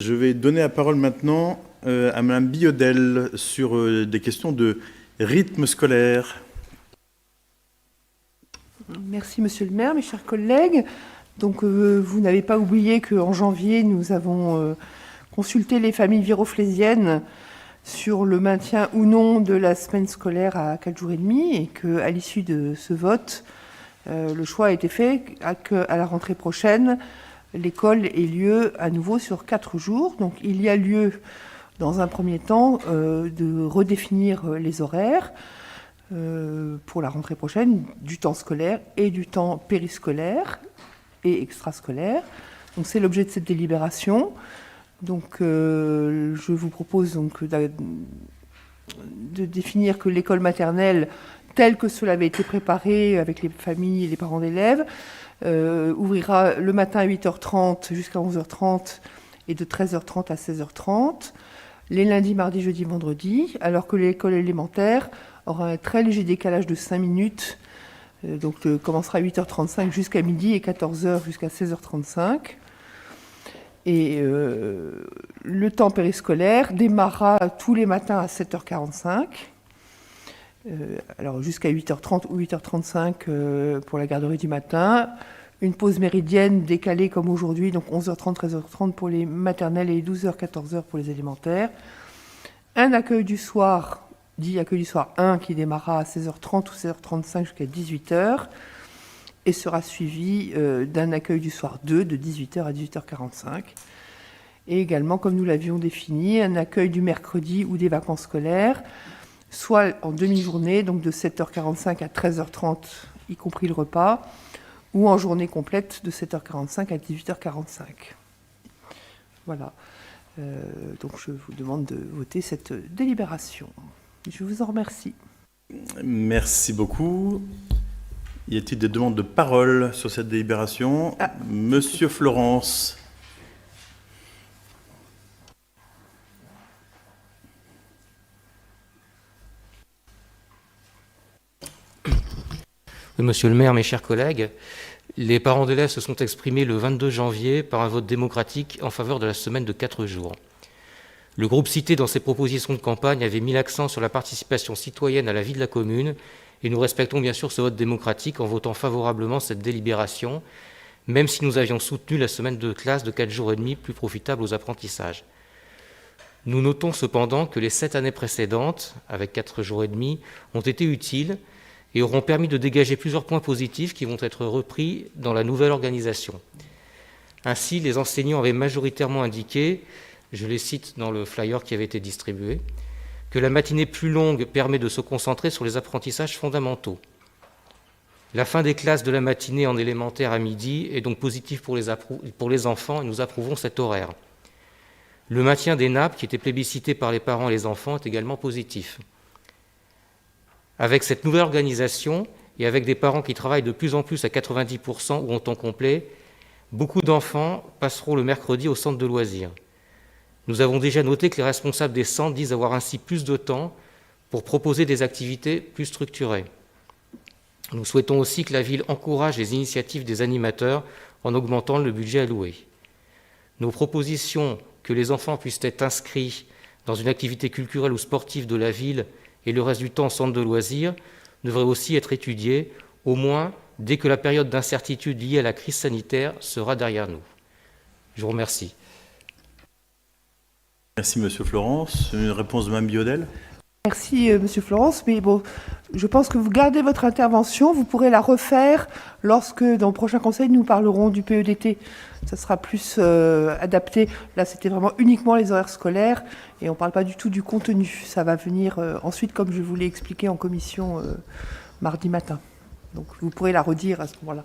Je vais donner la parole maintenant à Madame Biodel sur des questions de rythme scolaire. Merci Monsieur le maire, mes chers collègues. Donc vous n'avez pas oublié qu'en janvier, nous avons consulté les familles viroflésiennes sur le maintien ou non de la semaine scolaire à 4 jours et demi et qu'à l'issue de ce vote, le choix a été fait qu'à la rentrée prochaine, l'école ait lieu à nouveau sur 4 jours. Donc il y a lieu, dans un premier temps, de redéfinir les horaires pour la rentrée prochaine, du temps scolaire et du temps périscolaire et extrascolaire. Donc c'est l'objet de cette délibération. Donc je vous propose donc de définir que l'école maternelle, telle que cela avait été préparé avec les familles et les parents d'élèves, ouvrira le matin à 8h30 jusqu'à 11h30 et de 13h30 à 16h30, les lundis, mardis, jeudis, vendredis, alors que l'école élémentaire aura un très léger décalage de 5 minutes, donc commencera à 8h35 jusqu'à midi et 14h jusqu'à 16h35. Et le temps périscolaire démarrera tous les matins à 7h45, alors jusqu'à 8h30 ou 8h35 pour la garderie du matin. Une pause méridienne décalée comme aujourd'hui, donc 11h30, 13h30 pour les maternelles et 12h, 14h pour les élémentaires. Un accueil du soir, dit accueil du soir 1, qui démarrera à 16h30 ou 16h35 jusqu'à 18h et sera suivi d'un accueil du soir 2 de 18h à 18h45. Et également, comme nous l'avions défini, un accueil du mercredi ou des vacances scolaires, soit en demi-journée, donc de 7h45 à 13h30, y compris le repas, ou en journée complète de 7h45 à 18h45. Voilà. Donc je vous demande de voter cette délibération. Je vous en remercie. Merci beaucoup. Y a-t-il des demandes de parole sur cette délibération? Monsieur Florence. Monsieur le maire, mes chers collègues, les parents d'élèves se sont exprimés le 22 janvier par un vote démocratique en faveur de la semaine de 4 jours. Le groupe cité dans ses propositions de campagne avait mis l'accent sur la participation citoyenne à la vie de la commune et nous respectons bien sûr ce vote démocratique en votant favorablement cette délibération, même si nous avions soutenu la semaine de classe de 4 jours et demi plus profitable aux apprentissages. Nous notons cependant que les 7 années précédentes, avec 4 jours et demi, ont été utiles et auront permis de dégager plusieurs points positifs qui vont être repris dans la nouvelle organisation. Ainsi, les enseignants avaient majoritairement indiqué, je les cite dans le flyer qui avait été distribué, que la matinée plus longue permet de se concentrer sur les apprentissages fondamentaux. La fin des classes de la matinée en élémentaire à midi est donc positive pour les enfants et nous approuvons cet horaire. Le maintien des nappes, qui était plébiscité par les parents et les enfants, est également positif. Avec cette nouvelle organisation et avec des parents qui travaillent de plus en plus à 90% ou en temps complet, beaucoup d'enfants passeront le mercredi au centre de loisirs. Nous avons déjà noté que les responsables des centres disent avoir ainsi plus de temps pour proposer des activités plus structurées. Nous souhaitons aussi que la ville encourage les initiatives des animateurs en augmentant le budget alloué. Nos propositions que les enfants puissent être inscrits dans une activité culturelle ou sportive de la ville et le reste du temps en centre de loisirs devrait aussi être étudié, au moins dès que la période d'incertitude liée à la crise sanitaire sera derrière nous. Je vous remercie. Merci Monsieur Florence. Une réponse de Mme Biodel. Merci Monsieur Florence, mais bon, je pense que vous gardez votre intervention, vous pourrez la refaire lorsque, dans le prochain conseil, nous parlerons du PEDT. Ça sera plus adapté. Là, c'était vraiment uniquement les horaires scolaires et on ne parle pas du tout du contenu. Ça va venir ensuite, comme je vous l'ai expliqué en commission mardi matin. Donc, vous pourrez la redire à ce moment-là.